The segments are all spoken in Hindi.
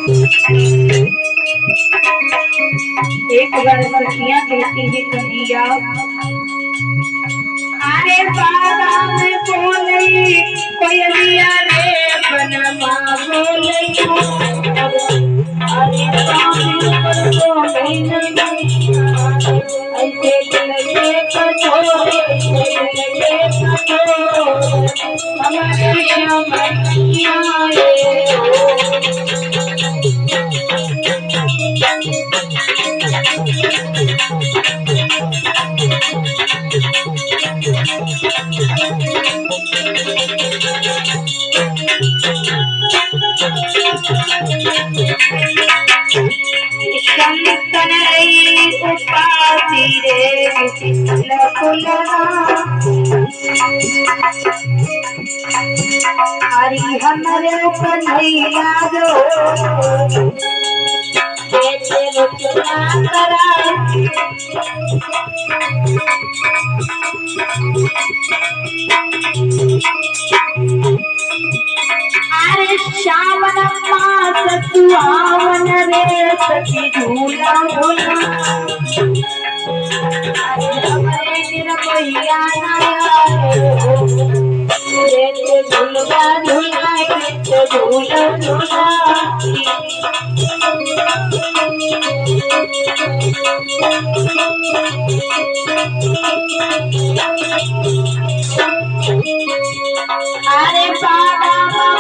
एक बार सखियां कहती है कन्हैया, अरे बाबा में बोले कोयलिया रे बनवा बोले, अरे स्वामी पर बोले नहीं, ऐसे लगे कठोर, ऐसे लगे कठोर, हमारे श्यामैया कनई उपासी रे लकुला, हरी हमरे कन्हैया रो बेटे रुचना करा, अरे श्यामन मास सुहावन रे सखी झूला झूला, अरे हमारे निरमैया रे झूला झूला झूला झूला, अरे बाबा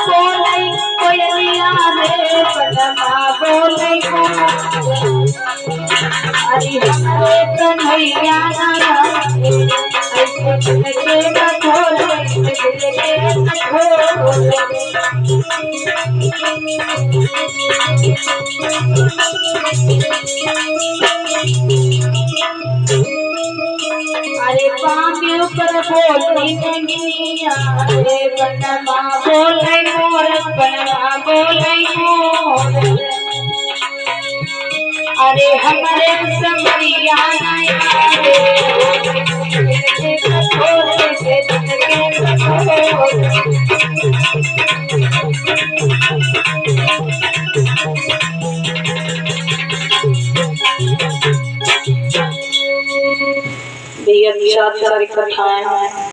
बोले कोयलिया रे बनवा बोले, अरे हमारे कन्हैया ऐसे लगे कठोर, ऐसे लगे कठोर, अरे पाके ऊपर बोलती नगिनिया रे बनवा बोले मोर, बनवा बोले मोर, अरे हमारे समरिया रे कठोर, बेहद अच्छा कथाएं हैं।